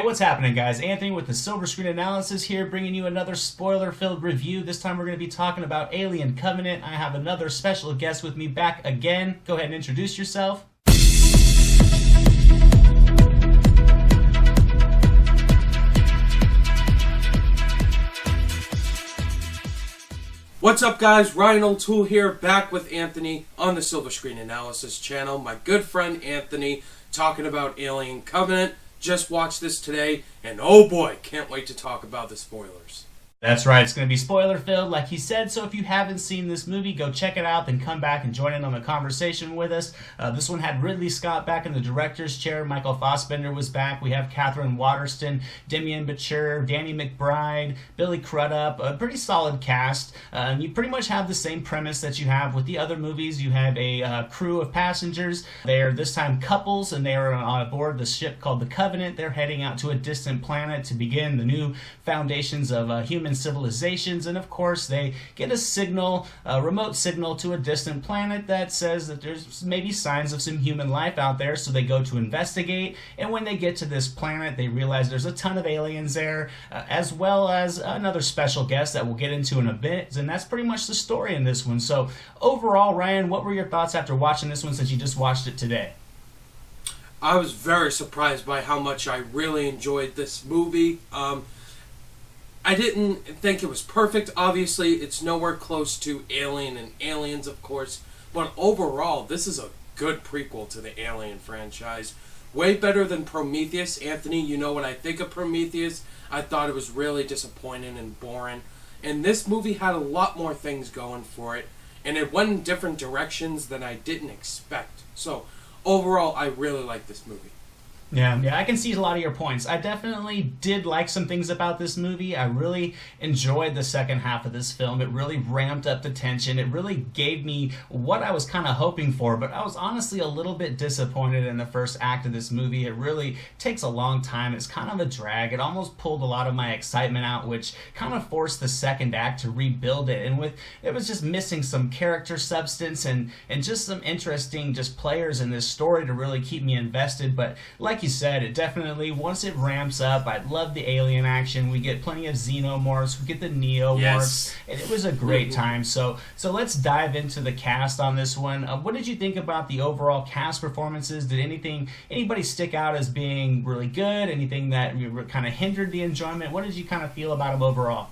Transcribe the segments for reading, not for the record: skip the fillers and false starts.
what's happening, guys? Anthony with the Silver Screen Analysis here, bringing you another spoiler-filled review. This time we're going to be talking about Alien Covenant. I have another special guest with me back again. Go ahead and introduce yourself. What's up, guys? Ryan O'Toole here, back with Anthony on the Silver Screen Analysis channel. My good friend Anthony talking about Alien Covenant. Just watched this today, and oh boy, can't wait to talk about the spoilers. That's right, it's going to be spoiler-filled, like he said, so if you haven't seen this movie, go check it out, then come back and join in on the conversation with us. This one had Ridley Scott back in the director's chair, Michael Fassbender was back, we have Catherine Waterston, Demian Bichir, Danny McBride, Billy Crudup, a pretty solid cast. You pretty much have the same premise that you have with the other movies. You have a crew of passengers. They are this time couples, and they are on board the ship called the Covenant. They're heading out to a distant planet to begin the new foundations of human civilizations, and of course they get a signal, a remote signal to a distant planet that says that there's maybe signs of some human life out there, so they go to investigate, and when they get to this planet they realize there's a ton of aliens there, as well as another special guest that we'll get into in a bit, and that's pretty much the story in this one. So overall, Ryan, what were your thoughts after watching this one since you just watched it today? I was very surprised by how much I really enjoyed this movie. I didn't think it was perfect. Obviously, it's nowhere close to Alien and Aliens, of course. But overall, this is a good prequel to the Alien franchise. Way better than Prometheus. Anthony, you know what I think of Prometheus. I thought it was really disappointing and boring. And this movie had a lot more things going for it. And it went in different directions than I didn't expect. So, overall, I really like this movie. Yeah, I can see a lot of your points. I definitely did like some things about this movie. I really enjoyed the second half of this film. It really ramped up the tension. It really gave me what I was kind of hoping for, but I was honestly a little bit disappointed in the first act of this movie. It really takes a long time. It's kind of a drag. It almost pulled a lot of my excitement out, which kind of forced the second act to rebuild it. And it was just missing some character substance and just some interesting just players in this story to really keep me invested. But like you said, it definitely, once it ramps up, I love the alien action. We get plenty of xenomorphs, we get the neomorphs, and it was a great time. So let's dive into the cast on this one. What did you think about the overall cast performances? Did anybody stick out as being really good? Anything that kind of hindered the enjoyment? What did you kind of feel about them overall?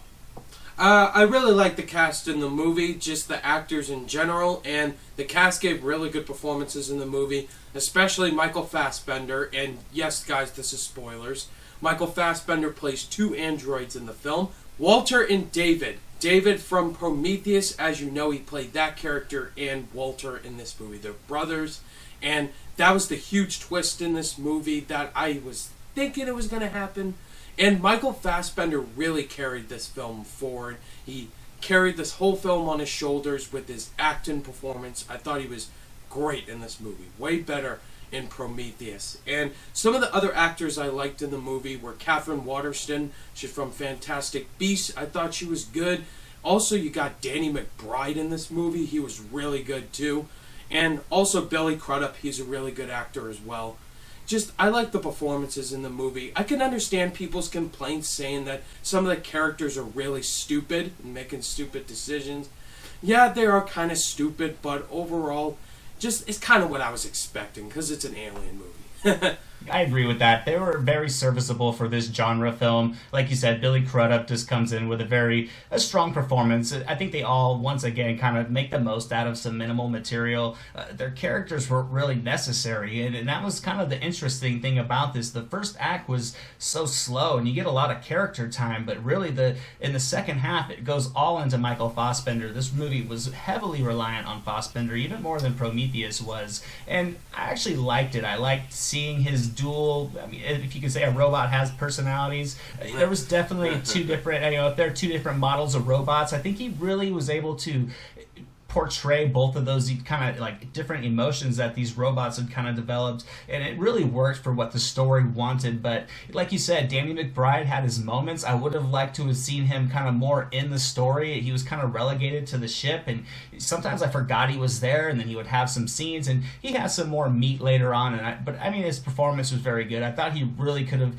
I really liked the cast in the movie, just the actors in general, and the cast gave really good performances in the movie, especially Michael Fassbender. And yes, guys, this is spoilers. Michael Fassbender plays two androids in the film, Walter and David. David from Prometheus, as you know, he played that character, and Walter in this movie. They're brothers, and that was the huge twist in this movie that I was thinking it was going to happen. And Michael Fassbender really carried this film forward. He carried this whole film on his shoulders with his acting performance. I thought he was great in this movie. Way better in Prometheus. And some of the other actors I liked in the movie were Catherine Waterston. She's from Fantastic Beasts. I thought she was good. Also, you got Danny McBride in this movie. He was really good too. And also Billy Crudup. He's a really good actor as well. I like the performances in the movie. I can understand people's complaints saying that some of the characters are really stupid and making stupid decisions. Yeah, they are kind of stupid, but overall, it's kind of what I was expecting because it's an alien movie. I agree with that. They were very serviceable for this genre film. Like you said, Billy Crudup just comes in with a strong performance. I think they all, once again, kind of make the most out of some minimal material. Their characters were really necessary, and that was kind of the interesting thing about this. The first act was so slow, and you get a lot of character time, but really in the second half, it goes all into Michael Fassbender. This movie was heavily reliant on Fassbender, even more than Prometheus was, and I actually liked it. I liked seeing his dual, if you could say a robot has personalities. There was definitely two different, if there are two different models of robots, I think he really was able to portray both of those kind of like different emotions that these robots had kind of developed, and it really worked for what the story wanted. But like you said, Danny McBride had his moments. I would have liked to have seen him kind of more in the story. He was kind of relegated to the ship, and sometimes I forgot he was there, and then he would have some scenes, and he has some more meat later on. But I mean, his performance was very good. I thought he really could have.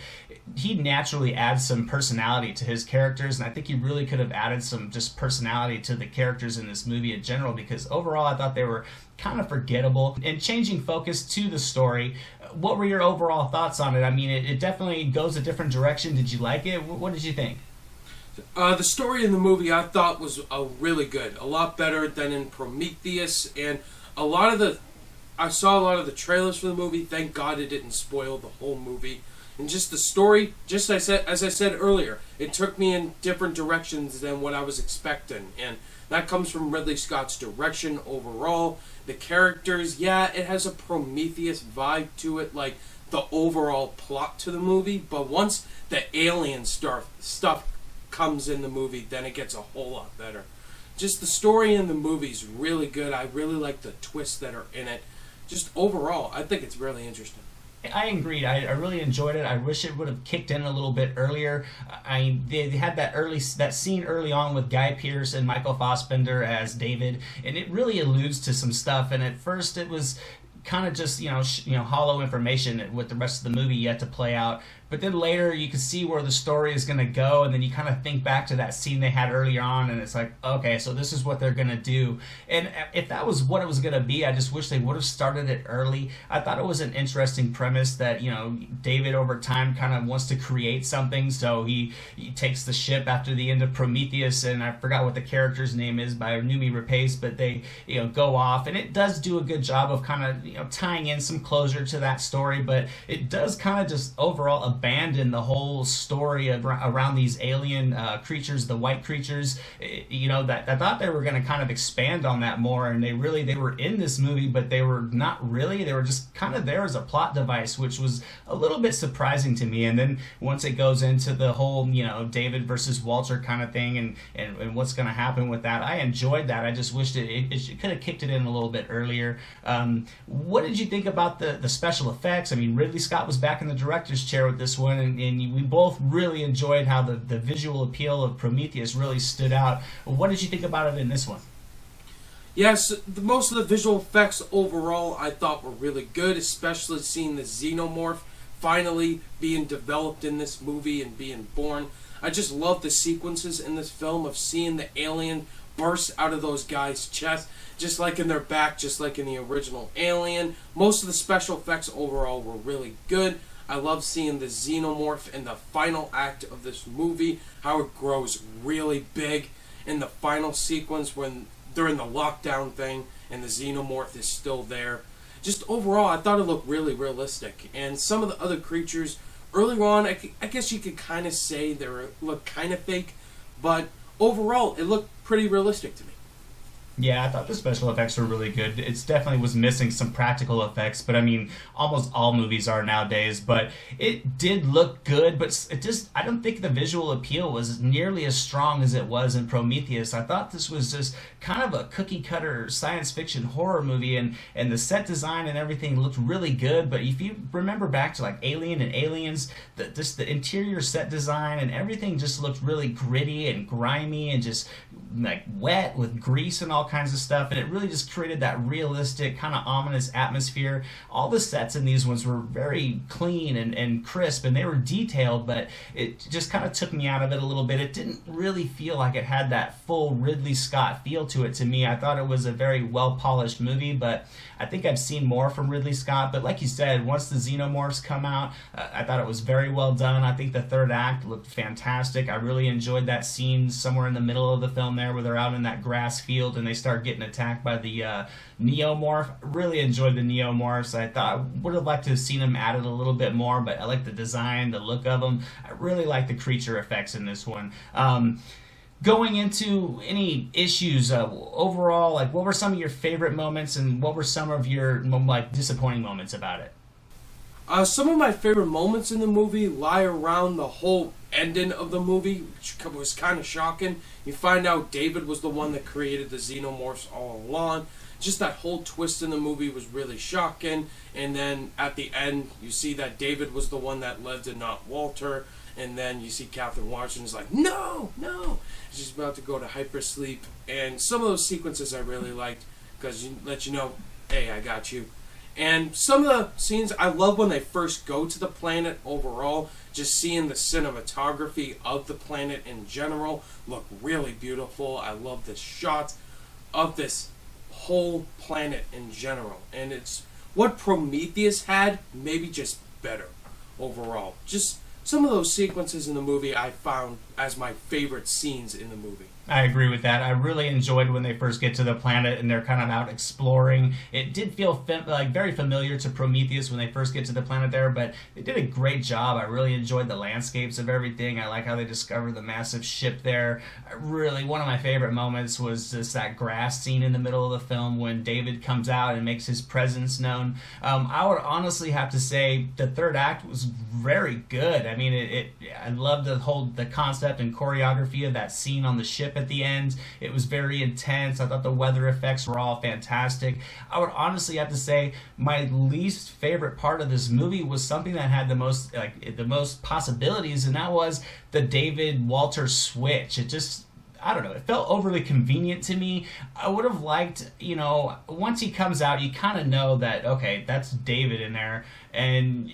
He naturally adds some personality to his characters, and I think he really could have added some just personality to the characters in this movie in general, because overall I thought they were kind of forgettable. And changing focus to the story, what were your overall thoughts on it? I mean, it definitely goes a different direction. Did you like it? What did you think? The story in the movie I thought was really good, a lot better than in Prometheus, and I saw a lot of the trailers for the movie. Thank God it didn't spoil the whole movie. And just the story, as I said earlier, it took me in different directions than what I was expecting. And that comes from Ridley Scott's direction overall. The characters, yeah, it has a Prometheus vibe to it, like the overall plot to the movie. But once the alien stuff comes in the movie, then it gets a whole lot better. Just the story in the movie is really good. I really like the twists that are in it. Just overall, I think it's really interesting. I agreed. I really enjoyed it. I wish it would have kicked in a little bit earlier. They had that scene early on with Guy Pearce and Michael Fassbender as David, and it really alludes to some stuff. And at first, it was kind of just hollow information with the rest of the movie yet to play out. But then later you can see where the story is going to go, and then you kind of think back to that scene they had earlier on, and it's like, okay, so this is what they're going to do. And if that was what it was going to be, I just wish they would have started it early. I thought it was an interesting premise that, David over time kind of wants to create something, so he takes the ship after the end of Prometheus, and I forgot what the character's name is by Noomi Rapace, but they go off, and it does do a good job of kind of tying in some closure to that story, but it does kind of just overall abandon the whole story around these alien creatures, the white creatures. That I thought they were going to kind of expand on that more, and they were in this movie, but they were not really. They were just kind of there as a plot device, which was a little bit surprising to me. And then once it goes into the whole David versus Walter kind of thing, and what's going to happen with that, I enjoyed that. I just wished it could have kicked it in a little bit earlier. What did you think about the special effects? I mean, Ridley Scott was back in the director's chair with this one, and we both really enjoyed how the visual appeal of Prometheus really stood out. What did you think about it in this one? Yes, most of the visual effects overall I thought were really good, especially seeing the xenomorph finally being developed in this movie and being born. I just love the sequences in this film of seeing the alien burst out of those guys' chests, just like in their back, just like in the original Alien. Most of the special effects overall were really good. I love seeing the xenomorph in the final act of this movie, how it grows really big in the final sequence when they're in the lockdown thing and the xenomorph is still there. Just overall, I thought it looked really realistic. And some of the other creatures, earlier on, I guess you could kind of say they looked kind of fake, but overall, it looked pretty realistic to me. Yeah, I thought the special effects were really good. It definitely was missing some practical effects, but I mean, almost all movies are nowadays. But it did look good, but I don't think the visual appeal was nearly as strong as it was in Prometheus. I thought this was just kind of a cookie-cutter science fiction horror movie, and the set design and everything looked really good. But if you remember back to like Alien and Aliens, the interior set design and everything just looked really gritty and grimy and just like wet with grease and all kinds of stuff, and it really just created that realistic kind of ominous atmosphere. All the sets in these ones were very clean and crisp, and they were detailed, but it just kind of took me out of it a little bit. It didn't really feel like it had that full Ridley Scott feel to it to me. I thought it was a very well polished movie, but I think I've seen more from Ridley Scott. But like you said, once the xenomorphs come out, I thought it was very well done. I think the third act looked fantastic. I really enjoyed that scene somewhere in the middle of the film there where they're out in that grass field and they start getting attacked by the neomorph. Really enjoyed the neomorphs. I thought I would have liked to have seen them added a little bit more, but I like the design, the look of them. I really like the creature effects in this one. Going into any issues overall, like what were some of your favorite moments and what were some of your like disappointing moments about it? Some of my favorite moments in the movie lie around the whole ending of the movie, which was kind of shocking. You find out David was the one that created the xenomorphs all along. Just that whole twist in the movie was really shocking. And then at the end, you see that David was the one that lived and not Walter. And then you see Catherine Washington is like, no, no. She's about to go to hypersleep. And some of those sequences I really liked because you let you know, hey, I got you. And some of the scenes I love when they first go to the planet overall. Just seeing the cinematography of the planet in general look really beautiful. I love the shots of this whole planet in general. And it's what Prometheus had, maybe just better overall. Just some of those sequences in the movie I found as my favorite scenes in the movie. I agree with that. I really enjoyed when they first get to the planet and they're kind of out exploring. It did feel like very familiar to Prometheus when they first get to the planet there, but they did a great job. I really enjoyed the landscapes of everything. I like how they discovered the massive ship there. Really, one of my favorite moments was just that grass scene in the middle of the film when David comes out and makes his presence known. I would honestly have to say the third act was very good. I mean, I loved the concept and choreography of that scene on the ship at the end. It was very intense. I thought the weather effects were all fantastic. I would honestly have to say my least favorite part of this movie was something that had the most possibilities, and that was the David Walter switch. It just, I don't know, it felt overly convenient to me. I would have liked, once he comes out, you kind of know that, okay, that's David in there, and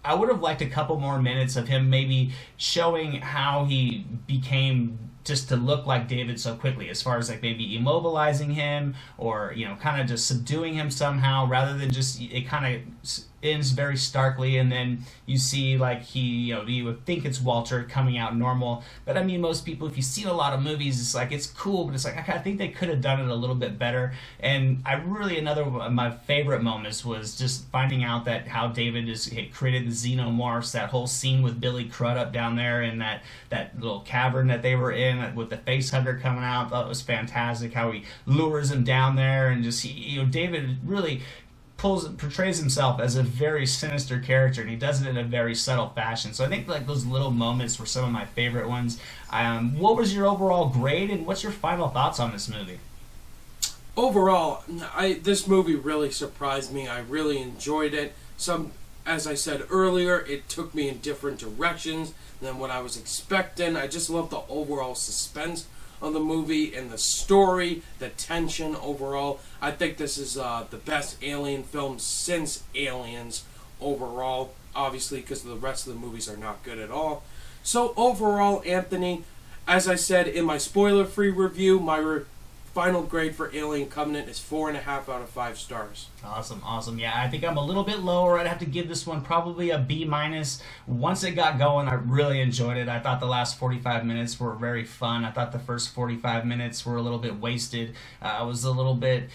I would have liked a couple more minutes of him maybe showing how he became just to look like David so quickly, as far as like maybe immobilizing him or, kind of just subduing him somehow, rather than just, it kind of ends very starkly, and then you see like you would think it's Walter coming out normal, but I mean, most people, if you've seen a lot of movies, it's like, it's cool, but it's like, I think they could have done it a little bit better. And another one of my favorite moments was just finding out that how David had created the xenomorphs, that whole scene with Billy Crudup down there in that little cavern that they were in with the face hugger coming out. I thought it was fantastic how he lures him down there, and just David really portrays himself as a very sinister character, and he does it in a very subtle fashion. So I think like those little moments were some of my favorite ones. What was your overall grade, and what's your final thoughts on this movie? Overall, this movie really surprised me. I really enjoyed it. As I said earlier, it took me in different directions than what I was expecting. I just love the overall suspense of the movie and the story, the tension overall. I think this is the best Alien film since Aliens overall, obviously, because the rest of the movies are not good at all. So overall, Anthony, as I said in my spoiler-free review, my final grade for Alien Covenant is 4.5 out of 5 stars. Awesome. Yeah, I think I'm a little bit lower. I'd have to give this one probably a B-. Once it got going, I really enjoyed it. I thought the last 45 minutes were very fun. I thought the first 45 minutes were a little bit wasted. I was a little bit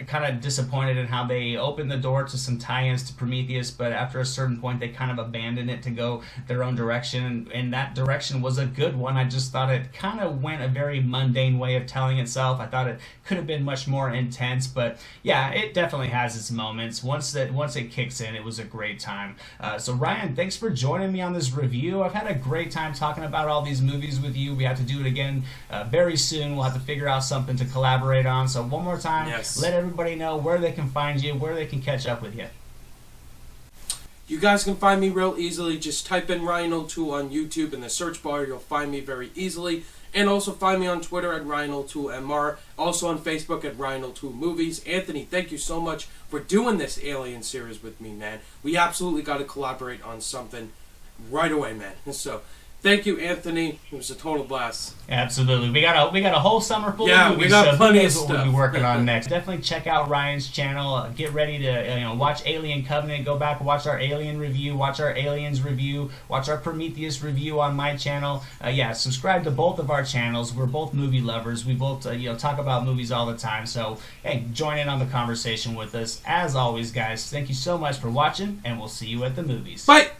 kind of disappointed in how they opened the door to some tie-ins to Prometheus, but after a certain point they kind of abandoned it to go their own direction, and that direction was a good one. I just thought it kind of went a very mundane way of telling itself. I thought it could have been much more intense, but yeah, it definitely has its moments. Once it kicks in, it was a great time. So Ryan, thanks for joining me on this review. I've had a great time talking about all these movies with you. We have to do it again very soon. We'll have to figure out something to collaborate on. So one more time, yes. Let everybody know where they can find you, where they can catch up with you. You guys can find me real easily. Just type in Ryan02 on YouTube in the search bar. You'll find me very easily. And also find me on Twitter at Ryan02MR. Also on Facebook at Ryan02Movies. Anthony, thank you so much for doing this Alien series with me, man. We absolutely got to collaborate on something right away, man. So thank you, Anthony. It was a total blast. Absolutely. We got a whole summer full of movies. We got plenty of what stuff. We'll be working on next. Definitely check out Ryan's channel. Get ready to watch Alien Covenant. Go back and watch our Alien review. Watch our Aliens review. Watch our Prometheus review on my channel. Subscribe to both of our channels. We're both movie lovers. We both talk about movies all the time. So hey, join in on the conversation with us. As always, guys, thank you so much for watching, and we'll see you at the movies. Bye.